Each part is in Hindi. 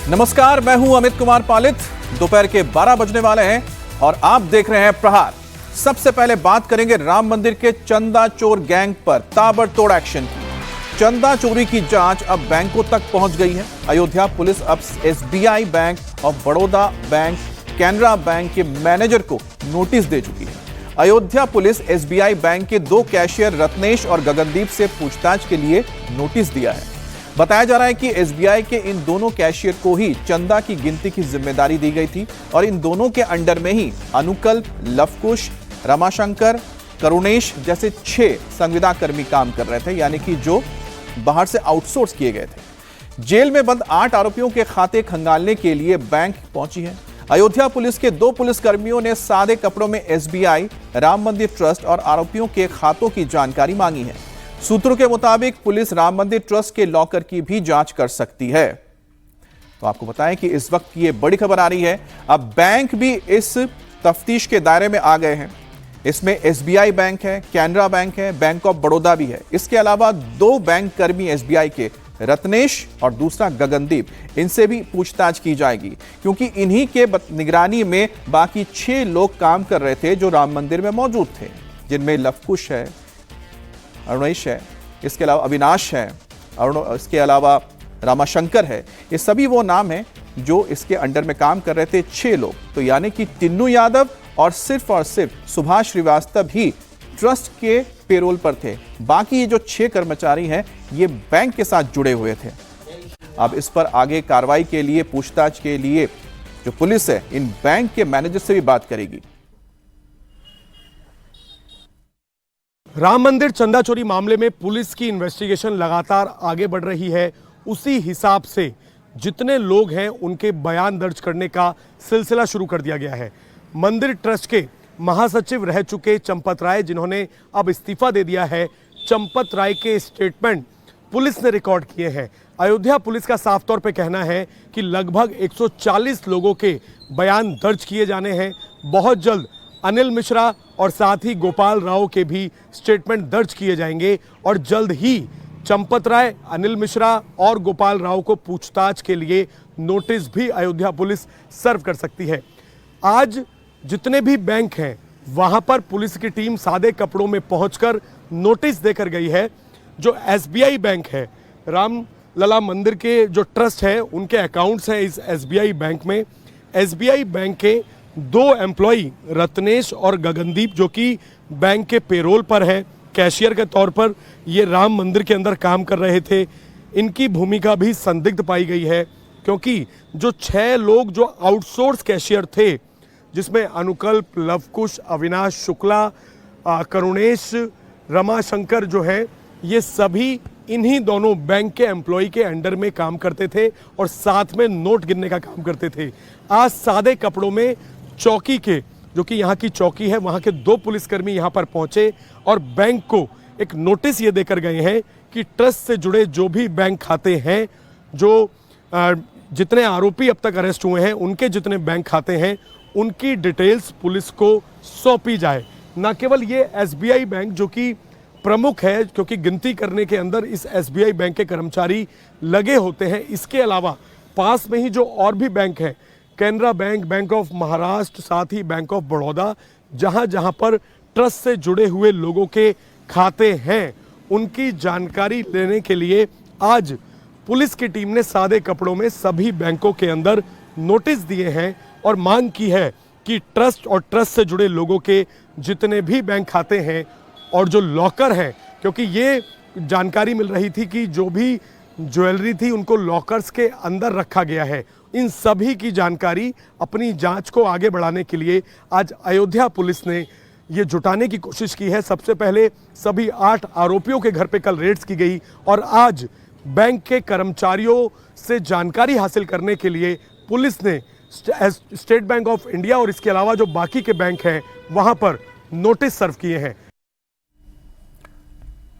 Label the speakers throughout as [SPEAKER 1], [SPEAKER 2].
[SPEAKER 1] नमस्कार, मैं हूं अमित कुमार पालित। दोपहर के 12 बजने वाले हैं और आप देख रहे हैं प्रहार। सबसे पहले बात करेंगे राम मंदिर के चंदा चोर गैंग पर ताबड़तोड़ एक्शन की। चंदा चोरी की जांच अब बैंकों तक पहुंच गई है। अयोध्या पुलिस अब एसबीआई बैंक और बड़ौदा बैंक, कैनरा बैंक के मैनेजर को नोटिस दे चुकी है। अयोध्या पुलिस एसबीआई बैंक के 2 कैशियर रत्नेश और गगनदीप से पूछताछ के लिए नोटिस दिया है। बताया जा रहा है कि एसबीआई के इन दोनों कैशियर को ही चंदा की गिनती की जिम्मेदारी दी गई थी और इन दोनों के अंडर में ही अनुकल्प, लवकुश, रमाशंकर, करुणेश जैसे 6 संविदा कर्मी काम कर रहे थे, यानी कि जो बाहर से आउटसोर्स किए गए थे। जेल में बंद 8 आरोपियों के खाते खंगालने के लिए बैंक पहुंची है। अयोध्या पुलिस के 2 पुलिसकर्मियों ने सादे कपड़ों में एसबीआई, राम मंदिर ट्रस्ट और आरोपियों के खातों की जानकारी मांगी है। सूत्रों के मुताबिक पुलिस राम मंदिर ट्रस्ट के लॉकर की भी जांच कर सकती है। तो आपको बताएं कि इस वक्त की ये बड़ी खबर आ रही है। अब बैंक भी इस तफ्तीश के दायरे में आ गए हैं। इसमें एसबीआई बैंक है, कैनरा बैंक है, बैंक ऑफ बड़ौदा भी है। इसके अलावा 2 बैंक कर्मी एसबीआई के, रत्नेश और दूसरा गगनदीप, इनसे भी पूछताछ की जाएगी, क्योंकि इन्हीं के निगरानी में बाकी 6 लोग काम कर रहे थे जो राम मंदिर में मौजूद थे, जिनमें लवकुश है, अरुणेश है, इसके अलावा अविनाश है, इसके अलावा रामाशंकर है। ये सभी वो नाम हैं जो इसके अंडर में काम कर रहे थे, 6 लोग। तो यानी कि टिन्नू यादव और सिर्फ सुभाष श्रीवास्तव ही ट्रस्ट के पेरोल पर थे। बाकी ये जो 6 कर्मचारी हैं ये बैंक के साथ जुड़े हुए थे। अब इस पर आगे कार्रवाई के लिए, पूछताछ के लिए जो पुलिस है इन बैंक के मैनेजर से भी बात करेगी।
[SPEAKER 2] राम मंदिर चंदा चोरी मामले में पुलिस की इन्वेस्टिगेशन लगातार आगे बढ़ रही है। उसी हिसाब से जितने लोग हैं उनके बयान दर्ज करने का सिलसिला शुरू कर दिया गया है। मंदिर ट्रस्ट के महासचिव रह चुके चंपत राय, जिन्होंने अब इस्तीफा दे दिया है, चंपत राय के स्टेटमेंट पुलिस ने रिकॉर्ड किए हैं। अयोध्या पुलिस का साफ तौर पे कहना है कि लगभग 140 लोगों के बयान दर्ज किए जाने हैं। बहुत जल्द अनिल मिश्रा और साथ ही गोपाल राव के भी स्टेटमेंट दर्ज किए जाएंगे और जल्द ही चंपत राय, अनिल मिश्रा और गोपाल राव को पूछताछ के लिए नोटिस भी अयोध्या पुलिस सर्व कर सकती है। आज जितने भी बैंक हैं वहां पर पुलिस की टीम सादे कपड़ों में पहुंचकर नोटिस देकर गई है। जो एसबीआई बैंक है, राम लला मंदिर के जो ट्रस्ट है उनके अकाउंट्स हैं इस एसबीआई बैंक में। एसबीआई बैंक के 2 एम्प्लॉई रत्नेश और गगनदीप, जो कि बैंक के पेरोल पर है, कैशियर के तौर पर ये राम मंदिर के अंदर काम कर रहे थे। इनकी भूमिका भी संदिग्ध पाई गई है, क्योंकि जो 6 लोग जो आउटसोर्स कैशियर थे, जिसमें अनुकल्प, लवकुश, अविनाश शुक्ला, करुणेश, रमाशंकर जो है, ये सभी इन्हीं दोनों बैंक के एम्प्लॉय के अंडर में काम करते थे और साथ में नोट गिनने का काम करते थे। आज सादे कपड़ों में चौकी के, जो कि यहाँ की चौकी है, वहाँ के 2 पुलिसकर्मी यहाँ पर पहुंचे और बैंक को एक नोटिस ये देकर गए हैं कि ट्रस्ट से जुड़े जो भी बैंक खाते हैं, जो जितने आरोपी अब तक अरेस्ट हुए हैं, उनके जितने बैंक खाते हैं, उनकी डिटेल्स पुलिस को सौंपी जाए। न केवल ये एसबीआई बैंक जो कि प्रमुख है, क्योंकि गिनती करने के अंदर इस एसबीआई बैंक के कर्मचारी लगे होते हैं, इसके अलावा पास में ही जो और भी बैंक हैं, Canara bank, bank of Maharashtra, साथ ही बैंक ऑफ बड़ौदा, जहां जहां पर ट्रस्ट से जुड़े हुए लोगों के खाते हैं, उनकी जानकारी लेने के लिए आज पुलिस की टीम ने सादे कपड़ों में सभी बैंकों के अंदर नोटिस दिए हैं और मांग की है कि ट्रस्ट और ट्रस्ट से जुड़े लोगों के जितने भी बैंक खाते हैं और जो लॉकर हैं, क्योंकि ये जानकारी मिल रही थी कि जो भी ज्वेलरी थी उनको लॉकर्स के अंदर रखा गया है, इन सभी की जानकारी अपनी जांच को आगे बढ़ाने के लिए आज अयोध्या पुलिस ने ये जुटाने की कोशिश की है। सबसे पहले सभी 8 आरोपियों के घर पे कल रेड्स की गई और आज बैंक के कर्मचारियों से जानकारी हासिल करने के लिए पुलिस ने स्टेट बैंक ऑफ इंडिया और इसके अलावा जो बाकी के बैंक हैं वहां पर नोटिस सर्व किए हैं।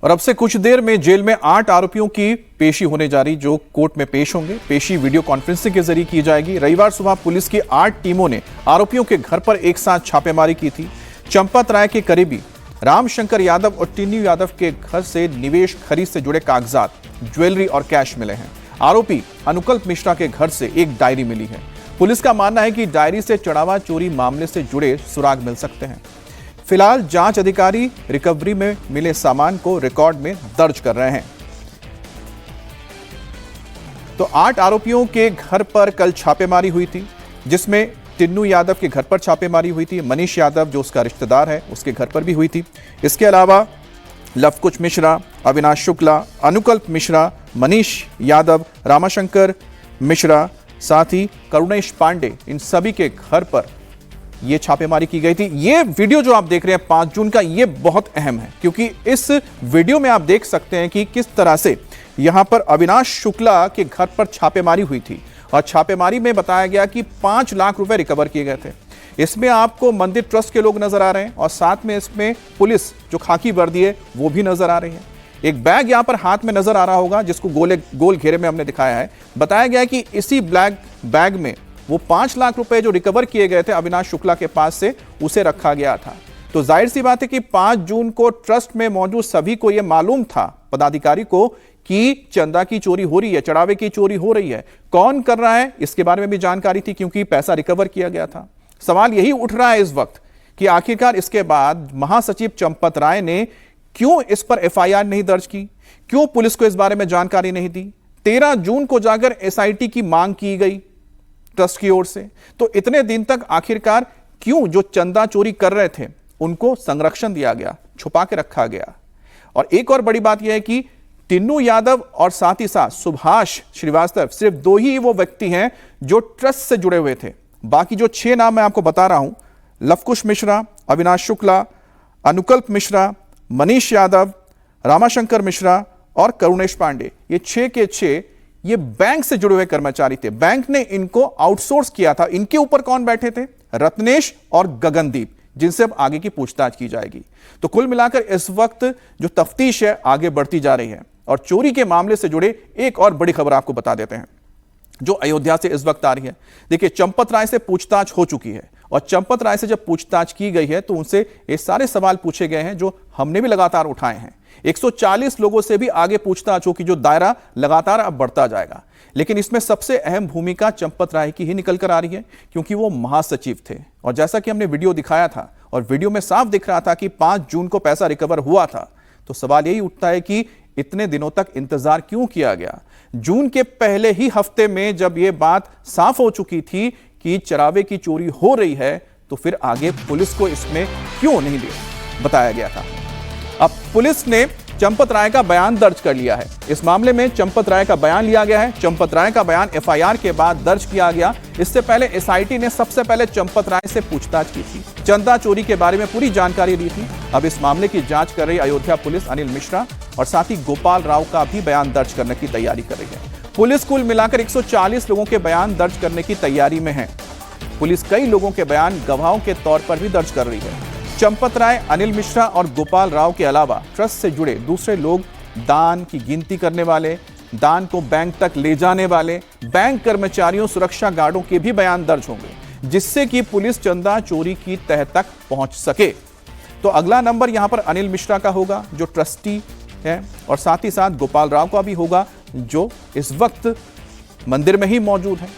[SPEAKER 1] और अब से कुछ देर में जेल में 8 आरोपियों की पेशी होने जा रही, जो कोर्ट में पेश होंगे। पेशी वीडियो कॉन्फ्रेंसिंग के जरिए की जाएगी। रविवार सुबह पुलिस की 8 टीमों ने आरोपियों के घर पर एक साथ छापेमारी की थी। चंपत राय के करीबी रामशंकर यादव और टिन्नू यादव के घर से निवेश खरीद से जुड़े कागजात, ज्वेलरी और कैश मिले हैं। आरोपी अनुकल्प मिश्रा के घर से एक डायरी मिली है। पुलिस का मानना है कि डायरी से चढ़ावा चोरी मामले से जुड़े सुराग मिल सकते हैं। फिलहाल जांच अधिकारी रिकवरी में मिले सामान को रिकॉर्ड में दर्ज कर रहे हैं। तो 8 आरोपियों के घर पर कल छापेमारी हुई थी, जिसमें टिन्नू यादव के घर पर छापेमारी हुई थी, मनीष यादव जो उसका रिश्तेदार है उसके घर पर भी हुई थी। इसके अलावा लवकुश मिश्रा, अविनाश शुक्ला, अनुकल्प मिश्रा, मनीष यादव, रामाशंकर मिश्रा, साथ ही करुणेश पांडे, इन सभी के घर पर यह छापेमारी की गई थी। ये वीडियो जो आप देख रहे हैं 5 जून का, ये बहुत अहम है क्योंकि इस वीडियो में आप देख सकते हैं कि किस तरह से यहां पर अविनाश शुक्ला के घर पर छापेमारी हुई थी और छापेमारी में बताया गया कि 5 लाख रुपए रिकवर किए गए थे। इसमें आपको मंदिर ट्रस्ट के लोग नजर आ रहे हैं और साथ में इसमें पुलिस जो खाकी वर्दी है वो भी नजर आ रही है। एक बैग यहां पर हाथ में नजर आ रहा होगा जिसको गोल घेरे में हमने दिखाया है। बताया गया है कि इसी ब्लैक बैग में वो 5 लाख रुपए जो रिकवर किए गए थे अविनाश शुक्ला के पास से, उसे रखा गया था। तो जाहिर सी बात है कि 5 जून को ट्रस्ट में मौजूद सभी को यह मालूम था, पदाधिकारी को, कि चंदा की चोरी हो रही है, चढ़ावे की चोरी हो रही है। कौन कर रहा है इसके बारे में भी जानकारी थी क्योंकि पैसा रिकवर किया गया था। सवाल यही उठ रहा है इस वक्त कि आखिरकार इसके बाद महासचिव चंपत राय ने क्यों इस पर एफआईआर नहीं दर्ज की, क्यों पुलिस को इस बारे में जानकारी नहीं दी। 13 जून को जाकर एसआईटी की मांग की गई ट्रस्ट की ओर से, तो इतने दिन तक आखिरकार क्यों जो चंदा चोरी कर रहे थे उनको संरक्षण दिया गया, छुपा के रखा गया। और एक और बड़ी बात यह है कि टिन्नू यादव और साथ ही साथ सुभाष श्रीवास्तव सिर्फ 2 ही वो व्यक्ति हैं जो ट्रस्ट से जुड़े हुए थे। बाकी जो 6 नाम मैं आपको बता रहा हूं, लवकुश मिश्रा, अविनाश शुक्ला, अनुकल्प मिश्रा, मनीष यादव, रामाशंकर मिश्रा और करुणेश पांडे, ये 6 के 6 ये बैंक से जुड़े हुए कर्मचारी थे। बैंक ने इनको आउटसोर्स किया था। इनके ऊपर कौन बैठे थे? रत्नेश और गगनदीप, जिनसे अब आगे की पूछताछ की जाएगी। तो कुल मिलाकर इस वक्त जो तफ्तीश है आगे बढ़ती जा रही है। और चोरी के मामले से जुड़े एक और बड़ी खबर आपको बता देते हैं जो अयोध्या से इस वक्त आ रही है। देखिए, चंपत राय से पूछताछ हो चुकी है और चंपत राय से जब पूछताछ की गई है तो उनसे ये सारे सवाल पूछे गए हैं जो हमने भी लगातार उठाए हैं। 140 लोगों से भी आगे पूछताछ होगी, जो दायरा लगातार अब बढ़ता जाएगा। लेकिन इसमें सबसे अहम भूमिका चंपत राय की ही निकल कर आ रही है क्योंकि वो महासचिव थे। और जैसा कि हमने वीडियो दिखाया था और वीडियो में साफ दिख रहा था कि 5 जून को पैसा रिकवर हुआ था, तो सवाल यही उठता है कि इतने दिनों तक इंतजार क्यों किया गया। जून के पहले ही हफ्ते में जब यह बात साफ हो चुकी थी कि चरावे की चोरी हो रही है, तो फिर आगे पुलिस को इसमें क्यों नहीं बताया गया था। अब पुलिस ने चंपत राय का बयान दर्ज कर लिया है। इस मामले में चंपत राय का बयान लिया गया है। चंपत राय का बयान एफआईआर के बाद दर्ज किया गया। इससे पहले एसआईटी ने सबसे पहले चंपत राय से पूछताछ की थी, चंदा चोरी के बारे में पूरी जानकारी दी थी। अब इस मामले की जांच कर रही अयोध्या पुलिस अनिल मिश्रा और साथ ही गोपाल राव का भी बयान दर्ज करने की तैयारी कर रही है। पुलिस कुल मिलाकर 140 लोगों के बयान दर्ज करने की तैयारी में है। पुलिस कई लोगों के बयान गवाहों के तौर पर भी दर्ज कर रही है। चंपत राय, अनिल मिश्रा और गोपाल राव के अलावा ट्रस्ट से जुड़े दूसरे लोग, दान की गिनती करने वाले, दान को बैंक तक ले जाने वाले, बैंक कर्मचारियों, सुरक्षा गार्डों के भी बयान दर्ज होंगे, जिससे कि पुलिस चंदा चोरी की तह तक पहुंच सके। तो अगला नंबर यहां पर अनिल मिश्रा का होगा जो ट्रस्टी है, और साथ ही साथ गोपाल राव का भी होगा जो इस वक्त मंदिर में ही मौजूद है।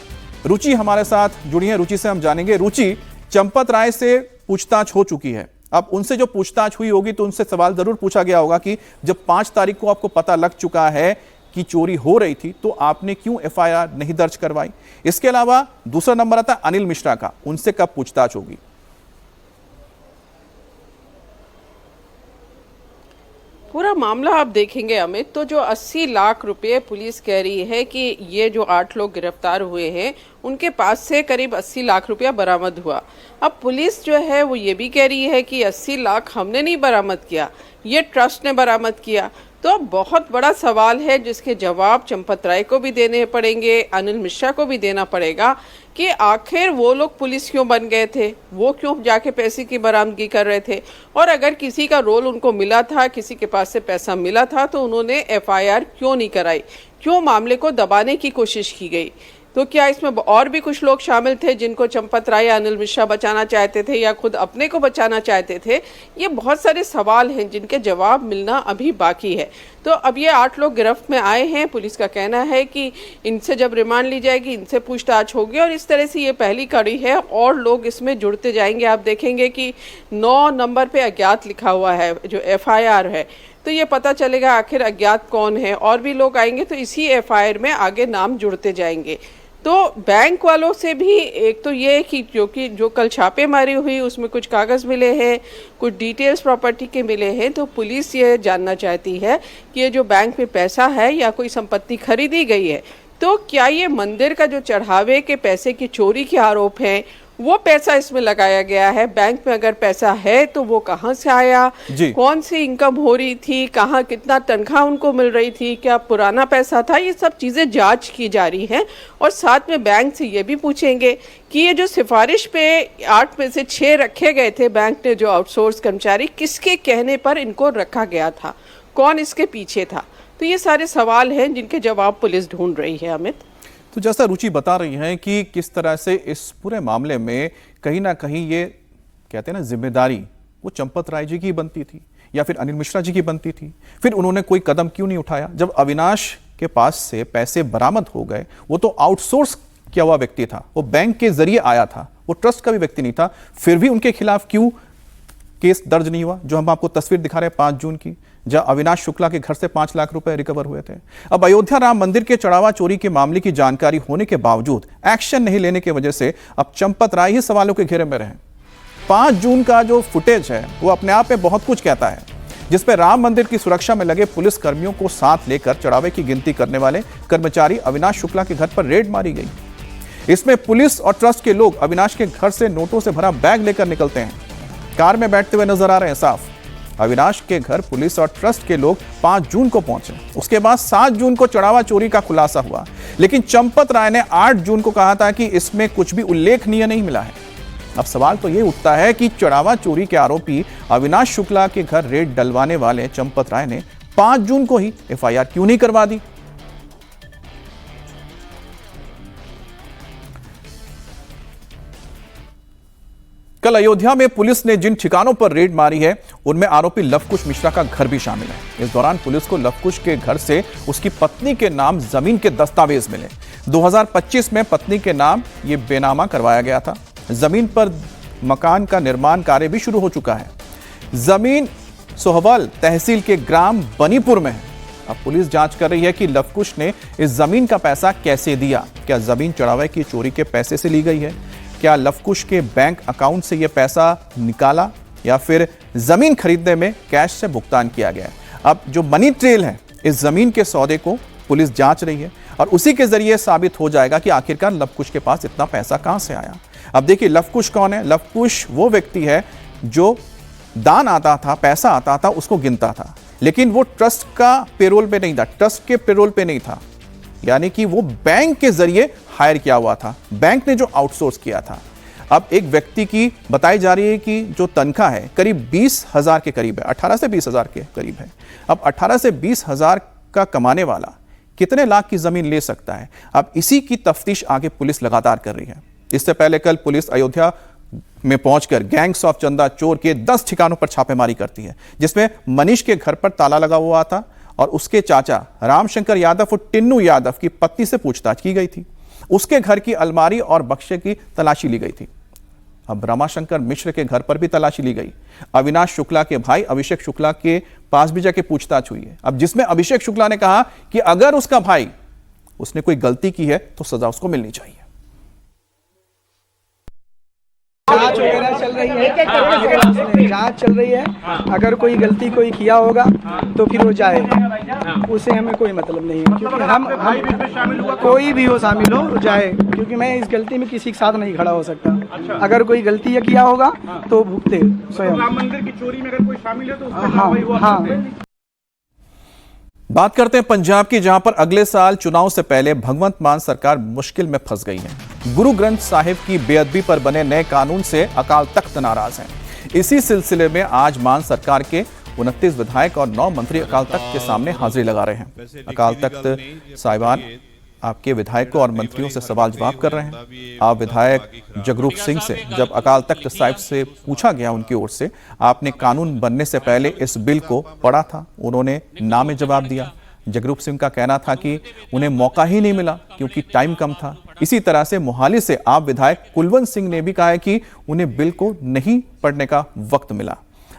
[SPEAKER 1] रुचि हमारे साथ जुड़ी है, रुचि से हम जानेंगे। रुचि, चंपत राय से पूछताछ हो चुकी है, अब उनसे जो पूछताछ हुई होगी तो उनसे सवाल जरूर पूछा गया होगा कि जब 5 तारीख को आपको पता लग चुका है कि चोरी हो रही थी तो आपने क्यों एफआईआर नहीं दर्ज करवाई। इसके अलावा दूसरा नंबर आता है अनिल मिश्रा का, उनसे कब पूछताछ होगी?
[SPEAKER 3] पूरा मामला आप देखेंगे अमित, तो जो 80 लाख रुपए पुलिस कह रही है कि ये जो 8 लोग गिरफ्तार हुए हैं उनके पास से करीब 80 लाख रुपया बरामद हुआ। अब पुलिस जो है वो ये भी कह रही है कि 80 लाख हमने नहीं बरामद किया, ये ट्रस्ट ने बरामद किया। तो अब बहुत बड़ा सवाल है जिसके जवाब चंपत राय को भी देने पड़ेंगे, अनिल मिश्रा को भी देना पड़ेगा कि आखिर वो लोग पुलिस क्यों बन गए थे, वो क्यों जाके पैसे की बरामदगी कर रहे थे, और अगर किसी का रोल उनको मिला था, किसी के पास से पैसा मिला था, तो उन्होंने एफआईआर क्यों नहीं कराई, क्यों मामले को दबाने की कोशिश की गई। तो क्या इसमें और भी कुछ लोग शामिल थे जिनको चंपत राय या अनिल मिश्रा बचाना चाहते थे या खुद अपने को बचाना चाहते थे? ये बहुत सारे सवाल हैं जिनके जवाब मिलना अभी बाकी है। तो अब ये 8 लोग गिरफ्त में आए हैं। पुलिस का कहना है कि इनसे जब रिमांड ली जाएगी, इनसे पूछताछ होगी और इस तरह से ये पहली कड़ी है और लोग इसमें जुड़ते जाएंगे। आप देखेंगे कि 9 नंबर पे अज्ञात लिखा हुआ है जो FIR है, तो ये पता चलेगा आखिर अज्ञात कौन है। और भी लोग आएंगे तो इसी FIR में आगे नाम जुड़ते जाएंगे। तो बैंक वालों से भी एक तो ये कि जो कल छापेमारी हुई उसमें कुछ कागज़ मिले हैं, कुछ डिटेल्स प्रॉपर्टी के मिले हैं, तो पुलिस ये जानना चाहती है कि ये जो बैंक में पैसा है या कोई संपत्ति खरीदी गई है, तो क्या ये मंदिर का जो चढ़ावे के पैसे की चोरी के आरोप हैं वो पैसा इसमें लगाया गया है। बैंक में अगर पैसा है तो वो कहाँ से आया, कौन सी इनकम हो रही थी, कहाँ कितना तनख्वाह उनको मिल रही थी, क्या पुराना पैसा था, ये सब चीज़ें जांच की जा रही हैं। और साथ में बैंक से ये भी पूछेंगे कि ये जो सिफारिश पे 8 में से 6 रखे गए थे बैंक ने जो आउटसोर्स कर्मचारी, किसके कहने पर इनको रखा गया था, कौन इसके पीछे था। तो ये सारे सवाल हैं जिनके जवाब पुलिस ढूंढ रही है। अमित,
[SPEAKER 1] तो जैसा रुचि बता रही हैं कि किस तरह से इस पूरे मामले में कहीं ना कहीं ये कहते हैं ना जिम्मेदारी वो चंपत राय जी की बनती थी या फिर अनिल मिश्रा जी की बनती थी, फिर उन्होंने कोई कदम क्यों नहीं उठाया। जब अविनाश के पास से पैसे बरामद हो गए, वो तो आउटसोर्स किया हुआ व्यक्ति था, वो बैंक के जरिए आया था, वो ट्रस्ट का भी व्यक्ति नहीं था, फिर भी उनके खिलाफ क्यों केस दर्ज नहीं हुआ। जो हम आपको तस्वीर दिखा रहे हैं 5 जून की, जहां अविनाश शुक्ला के घर से 5 लाख रुपए रिकवर हुए थे। अब अयोध्या राम मंदिर के चढ़ावा चोरी के मामले की जानकारी होने के बावजूद एक्शन नहीं लेने की वजह से अब चंपत राय ही सवालों के घेरे में रहे। 5 जून का जो फुटेज है वो अपने आप में बहुत कुछ कहता है, जिसपे राम मंदिर की सुरक्षा में लगे पुलिस कर्मियों को साथ लेकर चढ़ावे की गिनती करने वाले कर्मचारी अविनाश शुक्ला के घर पर रेड मारी गई। इसमें पुलिस और ट्रस्ट के लोग अविनाश के घर से नोटों से भरा बैग लेकर निकलते हैं, कार में बैठते हुए नजर आ रहे हैं साफ। अविनाश के घर पुलिस और ट्रस्ट के लोग 5 जून को पहुंचे। उसके बाद 7 जून को चढ़ावा चोरी का खुलासा हुआ, लेकिन चंपत राय ने 8 जून को कहा था कि इसमें कुछ भी उल्लेखनीय नहीं मिला है। अब सवाल तो यह उठता है कि चढ़ावा चोरी के आरोपी अविनाश शुक्ला के घर रेड डलवाने वाले चंपत राय ने 5 जून को ही FIR क्यों नहीं करवा दी। कल अयोध्या में पुलिस ने जिन ठिकानों पर रेड मारी है उनमें आरोपी लवकुश मिश्रा का घर भी शामिल है। इस दौरान पुलिस को लवकुश के घर से उसकी पत्नी के नाम जमीन के दस्तावेज मिले। 2025 में पत्नी के नाम ये बेनामा करवाया गया था। जमीन पर मकान का निर्माण कार्य भी शुरू हो चुका है। जमीन सोहवल तहसील के ग्राम बनीपुर में है। अब पुलिस जांच कर रही है कि लवकुश ने इस जमीन का पैसा कैसे दिया। क्या जमीन चढ़ावे की चोरी के पैसे से ली गई है? क्या लवकुश के बैंक अकाउंट से यह पैसा निकाला या फिर जमीन खरीदने में कैश से भुगतान किया गया? अब जो मनी ट्रेल है इस जमीन के सौदे को पुलिस जांच रही है और उसी के जरिए साबित हो जाएगा कि आखिरकार लवकुश के पास इतना पैसा कहां से आया। अब देखिए लवकुश कौन है। लवकुश वो व्यक्ति है जो दान आता था, पैसा आता था, उसको गिनता था, लेकिन वो ट्रस्ट का पेरोल पे नहीं था, ट्रस्ट के पेरोल पे नहीं था, यानी कि वो बैंक के जरिए हायर किया हुआ था, बैंक ने जो आउटसोर्स किया था। अब एक व्यक्ति की बताई जा रही है कि जो तनख्वाह है करीब 20,000 के करीब है, 18 से 20,000 के करीब है। अब 18 से 20,000 का कमाने वाला कितने लाख की जमीन ले सकता है? अब इसी की तफ्तीश आगे पुलिस लगातार कर रही है। इससे पहले कल पुलिस अयोध्या में पहुंचकर गैंग्स ऑफ चंदा चोर के 10 ठिकानों पर छापेमारी करती है, जिसमें मनीष के घर पर ताला लगा हुआ था और उसके चाचा रामशंकर यादव और टिन्नू यादव की पत्नी से पूछताछ की गई थी। उसके घर की अलमारी और बक्से की तलाशी ली गई थी। अब रमाशंकर मिश्र के घर पर भी तलाशी ली गई। अविनाश शुक्ला के भाई अभिषेक शुक्ला के पास भी जाके पूछताछ हुई है। अब जिसमें अभिषेक शुक्ला ने कहा कि अगर उसका भाई उसने कोई गलती की है तो सजा उसको मिलनी चाहिए।
[SPEAKER 4] जांच वगैरह चल रही है, जांच चल रही है। अगर कोई गलती कोई किया होगा तो फिर वो जाए, उसे हमें कोई मतलब नहीं है, क्योंकि हम कोई भी हो शामिल हो जाए, क्योंकि मैं इस गलती में किसी के साथ नहीं खड़ा हो सकता। अगर कोई गलती किया होगा तो भुगते स्वयं।
[SPEAKER 5] राम मंदिर की चोरी में अगर कोई शामिल है तो
[SPEAKER 4] हाँ।
[SPEAKER 1] बात करते हैं पंजाब की, जहां पर अगले साल चुनाव से पहले भगवंत मान सरकार मुश्किल में फंस गई है। गुरु ग्रंथ साहिब की बेअदबी पर बने नए कानून से अकाल तख्त नाराज है। इसी सिलसिले में आज मान सरकार के 29 विधायक और 9 मंत्री अकाल तख्त के सामने हाजिरी लगा रहे हैं। अकाल तख्त साहिबान आपके विधायकों और मंत्रियों से सवाल जवाब कर रहे हैं। आप विधायक जगरूप सिंह से जब अकाल तख्त साहिब से पूछा गया उनकी ओर से, आपने कानून बनने से पहले इस बिल को पढ़ा था? उन्होंने ना में जवाब दिया। जगरूप सिंह का कहना था कि उन्हें मौका ही नहीं मिला क्योंकि टाइम कम था। इसी तरह से मोहाली से आप विधायक कुलवंत सिंह ने भी कहा है कि उन्हें बिल को नहीं पढ़ने का वक्त मिला।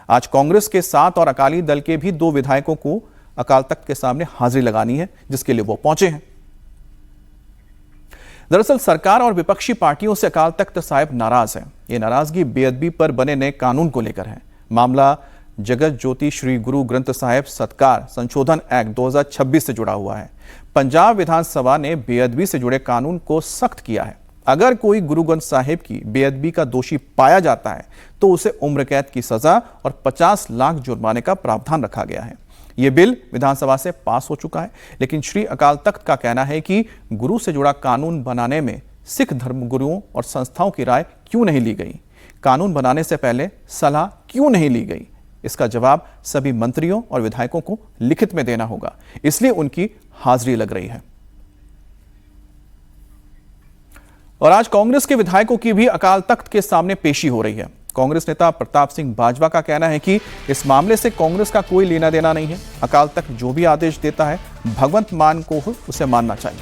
[SPEAKER 1] आज कांग्रेस के 7 और अकाली दल के भी 2 विधायकों को अकाल तख्त के सामने हाजिरी लगानी है, जिसके लिए वो पहुंचे हैं। दरअसल सरकार और विपक्षी पार्टियों से अकाल तख्त साहिब नाराज है। ये नाराजगी बेअदबी पर बने नए कानून को लेकर है। मामला जगत ज्योति श्री गुरु ग्रंथ साहिब सत्कार संशोधन एक्ट 2026 से जुड़ा हुआ है। पंजाब विधानसभा ने बेअदबी से जुड़े कानून को सख्त किया है। अगर कोई गुरु ग्रंथ साहिब की बेअदबी का दोषी पाया जाता है तो उसे उम्र कैद की सजा और 50 लाख जुर्माने का प्रावधान रखा गया है। यह बिल विधानसभा से पास हो चुका है, लेकिन श्री अकाल तख्त का कहना है कि गुरु से जुड़ा कानून बनाने में सिख धर्मगुरुओं और संस्थाओं की राय क्यों नहीं ली गई? कानून बनाने से पहले सलाह क्यों नहीं ली गई? इसका जवाब सभी मंत्रियों और विधायकों को लिखित में देना होगा, इसलिए उनकी हाजिरी लग रही है। और आज कांग्रेस के विधायकों की भी अकाल तख्त के सामने पेशी हो रही है। कांग्रेस नेता प्रताप सिंह बाजवा का कहना है कि इस मामले से कांग्रेस का कोई लेना देना नहीं है। अकाल तख्त जो भी आदेश देता है भगवंत मान को उसे मानना चाहिए।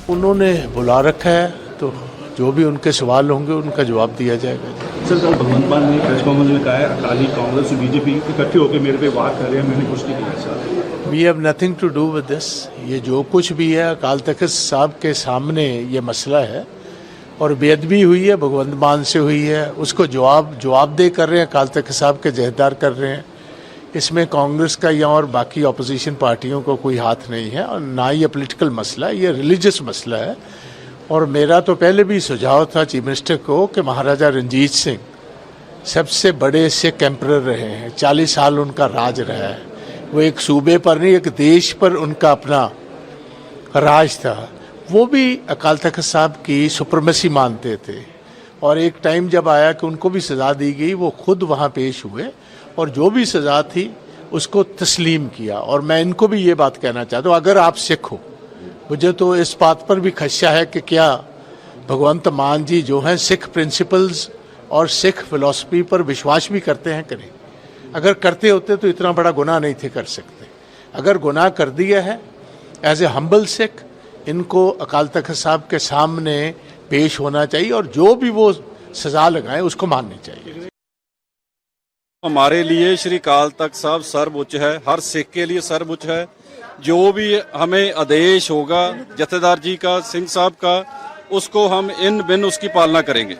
[SPEAKER 6] उन्होंने बुला रखा है तो जो भी उनके सवाल होंगे उनका जवाब दिया जाएगा।
[SPEAKER 5] सर, कल भगवंत मान ने प्रेस कॉन्फ्रेंस में कहा है अकाली कांग्रेस और बीजेपी इकट्ठे होकर मेरे पे वार कर रहे हैं, मैंने कुछ नहीं किया sir.
[SPEAKER 6] We have nothing to do with this. ये जो कुछ भी है अकाल तख्त साहब के सामने ये मसला है और बेअदबी हुई है, भगवंत मान से हुई है, उसको जवाबदेह कर रहे हैं, अकाल तख्त साहब के जहदार कर रहे हैं। इसमें कांग्रेस का या और बाकी अपोजिशन पार्टियों को कोई हाथ नहीं है और ना ये पॉलिटिकल मसला है, ये रिलीजियस मसला है। और मेरा तो पहले भी सुझाव था चीफ मिनिस्टर को कि महाराजा रंजीत सिंह सबसे बड़े सिख एम्परर रहे हैं, 40 साल उनका राज रहा है। वो एक सूबे पर नहीं एक देश पर उनका अपना राज था। वो भी अकाल तख्त साहब की सुप्रीमेसी मानते थे और एक टाइम जब आया कि उनको भी सज़ा दी गई, वो खुद वहाँ पेश हुए और जो भी सज़ा थी उसको तस्लीम किया। और मैं इनको भी ये बात कहना चाहता हूँ, अगर आप सिख हो, मुझे तो इस बात पर भी खदशा है कि क्या भगवंत मान जी जो हैं सिख प्रिंसिपल्स और सिख फिलॉसफी पर विश्वास भी करते हैं कि नहीं? अगर करते होते तो इतना बड़ा गुनाह नहीं थे कर सकते। अगर गुनाह कर दिया है एज ए हम्बल सिख, इनको अकाल तख्त साहब के सामने पेश होना चाहिए और जो भी वो सजा लगाए उसको माननी चाहिए।
[SPEAKER 7] हमारे लिए श्री अकाल तख्त साहब सर्वोच्च है, हर सिख के लिए सर्वोच्च है। जो भी हमें आदेश होगा जथेदार जी का, सिंह साहब का, उसको हम इन बिन उसकी पालना करेंगे।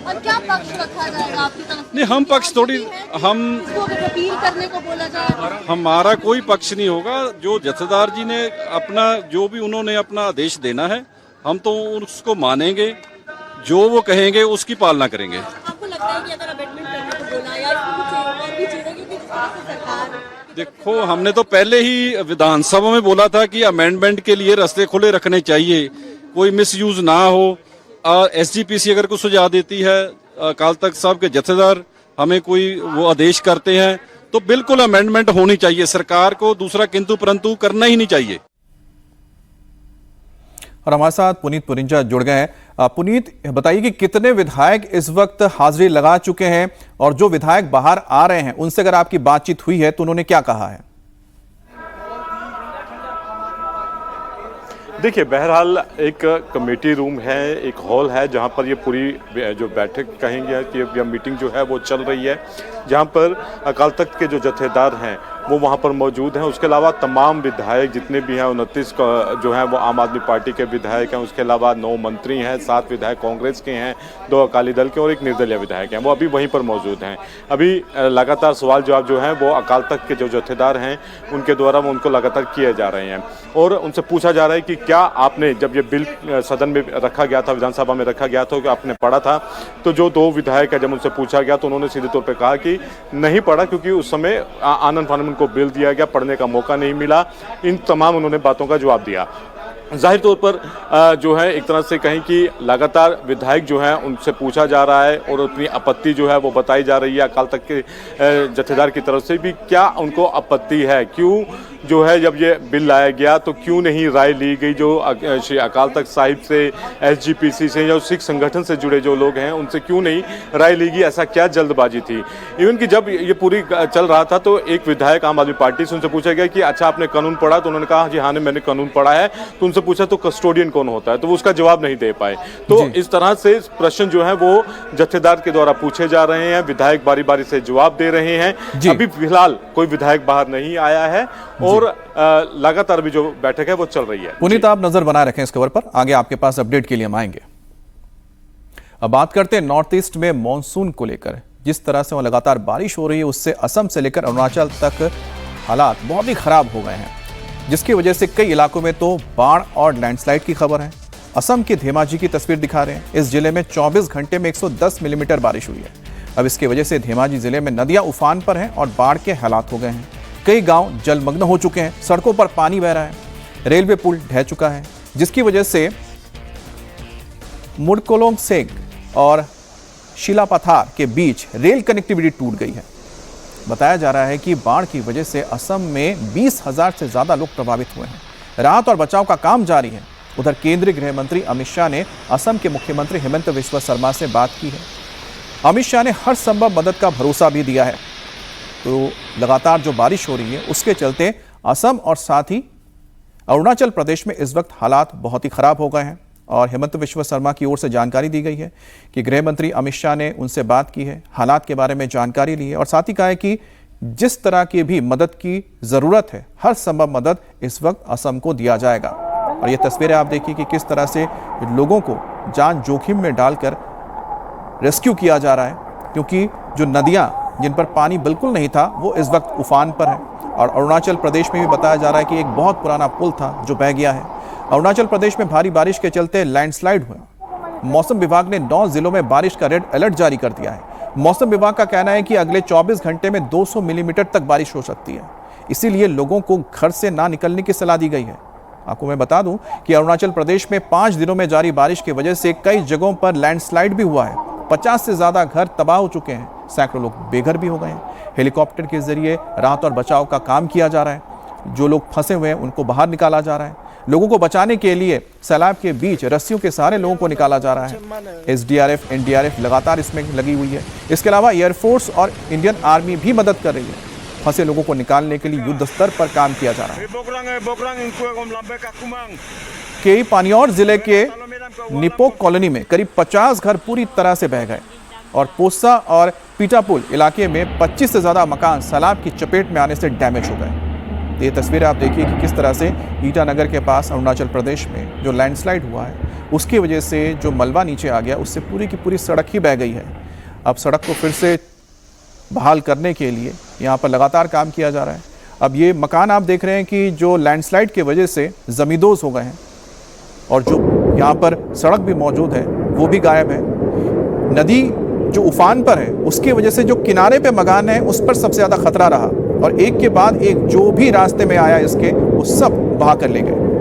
[SPEAKER 8] और क्या पक्ष रखा जाएगा आपकी तरफ से?
[SPEAKER 7] नहीं, हम पक्ष थोड़ी, हम
[SPEAKER 8] अपील करने को बोला जाए।
[SPEAKER 7] हमारा कोई पक्ष नहीं होगा। जो जथेदार जी ने अपना जो भी उन्होंने अपना आदेश देना है हम तो उसको मानेंगे, जो वो कहेंगे उसकी पालना करेंगे।
[SPEAKER 8] आपको लगता है कि अगर अमेंडमेंट करने को बोला या कुछ और भी चीजें, क्योंकि सरकार
[SPEAKER 7] देखो, हमने तो पहले ही विधानसभा में बोला था कि अमेंडमेंट के लिए रास्ते खुले रखने चाहिए, कोई मिसयूज ना हो। एसजीपीसी अगर कुछ सुझाव देती है, अकाल तख्त साहब के जथेदार हमें कोई वो आदेश करते हैं, तो बिल्कुल अमेंडमेंट होनी चाहिए। सरकार को दूसरा किंतु परंतु करना ही नहीं चाहिए।
[SPEAKER 1] और हमारे साथ पुनीत पुरिंजा जुड़ गए हैं। पुनीत, बताइए कि कितने विधायक इस वक्त हाजिरी लगा चुके हैं और जो विधायक बाहर आ रहे हैं उनसे अगर आपकी बातचीत हुई है तो उन्होंने क्या कहा है?
[SPEAKER 9] देखिए, बहरहाल एक कमेटी रूम है, एक हॉल है जहां पर ये पूरी जो बैठक कहेंगे कि मीटिंग जो है वो चल रही है, जहां पर अकाल तख्त के जो जथेदार हैं वो वहां पर मौजूद हैं। उसके अलावा तमाम विधायक जितने भी हैं 29 जो हैं वो आम आदमी पार्टी के विधायक हैं। उसके अलावा 9 मंत्री हैं, 7 विधायक कांग्रेस के हैं, 2 अकाली दल के और 1 निर्दलीय विधायक हैं। वो अभी वहीं पर मौजूद हैं। अभी लगातार सवाल जवाब जो हैं वो अकाल तख्त के जो जथेदार हैं उनके द्वारा वो उनको लगातार किए जा रहे हैं और उनसे पूछा जा रहा है कि क्या आपने, जब ये बिल सदन में रखा गया था, विधानसभा में रखा गया था, कि आपने पढ़ा था? तो जो 2 विधायक है, जब उनसे पूछा गया तो उन्होंने सीधे तौर पर कहा कि नहीं पढ़ा, क्योंकि उस समय आनंद फानन को बिल दिया गया, पढ़ने का मौका नहीं मिला। इन तमाम उन्होंने बातों का जवाब दिया। जाहिर तौर पर जो है एक तरह से कहें कि लगातार विधायक जो हैं उनसे पूछा जा रहा है और अपनी आपत्ति जो है वो बताई जा रही है। अकाल तख्त के जथेदार की तरफ से भी क्या उनको आपत्ति है, क्यों जो है जब ये बिल लाया गया तो क्यों नहीं राय ली गई जो श्री अकाल तख्त साहिब से, SGPC से या सिख संगठन से जुड़े जो लोग हैं उनसे क्यों नहीं राय ली गई? ऐसा क्या जल्दबाजी थी? इवन कि जब ये पूरी चल रहा था तो एक विधायक आम आदमी पार्टी से उनसे पूछा गया कि अच्छा आपने कानून पढ़ा? तो उन्होंने कहा जी हाँ मैंने कानून पढ़ा है। तो उनसे पूछा तो कस्टोडियन कौन होता है? तो वो उसका जवाब नहीं दे पाए। तो इस तरह से प्रश्न जो है वो जत्थेदार के द्वारा पूछे जा रहे हैं, विधायक बारी बारी से जवाब दे रहे हैं। अभी फिलहाल कोई विधायक बाहर नहीं आया है और लगातार भी जो बैठक है वो चल रही है।
[SPEAKER 1] पुनीत, आप नजर बनाए रखें इस खबर पर, आगे आपके पास अपडेट के लिए हम आएंगे। अब बात करते हैं नॉर्थ ईस्ट में मॉनसून को लेकर। जिस तरह से वहां लगातार बारिश हो रही है उससे असम से लेकर अरुणाचल तक हालात बहुत ही खराब हो गए हैं, जिसकी वजह से कई इलाकों में तो बाढ़ और लैंडस्लाइड की खबर है। असम के धेमाजी की तस्वीर दिखा रहे हैं। इस जिले में 24 घंटे में 110 मिलीमीटर बारिश हुई है। अब इसकी वजह से धेमाजी जिले में नदियां उफान पर हैं और बाढ़ के हालात हो गए हैं। कई गांव जलमग्न हो चुके हैं, सड़कों पर पानी बह रहा है, रेलवे पुल ढह चुका है, जिसकी वजह से मुडकोलोंग सेग और शिलापथार के बीच रेल कनेक्टिविटी टूट गई है। बताया जा रहा है कि बाढ़ की वजह से असम में 20,000 से ज्यादा लोग प्रभावित हुए हैं। राहत और बचाव का काम जारी है। उधर केंद्रीय गृह मंत्री अमित शाह ने असम के मुख्यमंत्री हेमंत बिस्वा शर्मा से बात की है। अमित शाह ने हर संभव मदद का भरोसा भी दिया है। तो लगातार जो बारिश हो रही है उसके चलते असम और साथ ही अरुणाचल प्रदेश में इस वक्त हालात बहुत ही खराब हो गए हैं और हेमंत बिस्वा शर्मा की ओर से जानकारी दी गई है कि गृह मंत्री अमित शाह ने उनसे बात की है, हालात के बारे में जानकारी ली है और साथ ही कहा है कि जिस तरह की भी मदद की जरूरत है हर संभव मदद इस वक्त असम को दिया जाएगा। और ये तस्वीरें आप देखिए कि किस तरह से लोगों को जान जोखिम में डालकर रेस्क्यू किया जा रहा है, क्योंकि जो नदियां जिन पर पानी बिल्कुल नहीं था वो इस वक्त उफान पर है। और अरुणाचल प्रदेश में भी बताया जा रहा है कि एक बहुत पुराना पुल था जो बह गया है। अरुणाचल प्रदेश में भारी बारिश के चलते लैंडस्लाइड हुआ। मौसम विभाग ने 9 जिलों में बारिश का रेड अलर्ट जारी कर दिया है। मौसम विभाग का कहना है कि अगले 24 घंटे में 200 मिलीमीटर तक बारिश हो सकती है, इसीलिए लोगों को घर से ना निकलने की सलाह दी गई है। आपको मैं बता दूं कि अरुणाचल प्रदेश में 5 दिनों में जारी बारिश की वजह से कई जगहों पर लैंडस्लाइड भी हुआ है। 50 से ज्यादा घर तबाह हो चुके हैं, सैकड़ों लोग बेघर भी हो गए हैं। हेलीकॉप्टर के जरिए राहत और बचाव का काम किया जा रहा है। जो लोग फंसे हुए हैं उनको बाहर निकाला जा रहा है। लोगों को बचाने के लिए सैलाब के बीच रस्सियों के सहारे लोगों को निकाला जा रहा है। SDRF, NDRF लगातार इसमें लगी हुई है। इसके अलावा एयरफोर्स और इंडियन आर्मी भी मदद कर रही है। फंसे लोगों को निकालने के लिए युद्ध स्तर पर काम किया जा रहा है। केई पानियौर जिले के निपोक कॉलोनी में करीब 50 घर पूरी तरह से बह गए और पोसा और पीटापुल इलाके में 25 से ज्यादा मकान सैलाब की चपेट में आने से डैमेज हो गए। ये तस्वीरें आप देखिए कि किस तरह से ईटानगर के पास अरुणाचल प्रदेश में जो लैंडस्लाइड हुआ है उसकी वजह से जो मलबा नीचे आ गया उससे पूरी की पूरी सड़क ही बह गई है। अब सड़क को फिर से बहाल करने के लिए यहाँ पर लगातार काम किया जा रहा है। अब ये मकान आप देख रहे हैं कि जो लैंडस्लाइड की वजह से ज़मींदोज़ हो गए हैं और जो यहाँ पर सड़क भी मौजूद है वो भी गायब है। नदी जो उफान पर है उसकी वजह से जो किनारे पे मकान है उस पर सबसे ज़्यादा खतरा रहा और एक के बाद एक जो भी रास्ते में आया इसके वो सब बहा कर ले गए।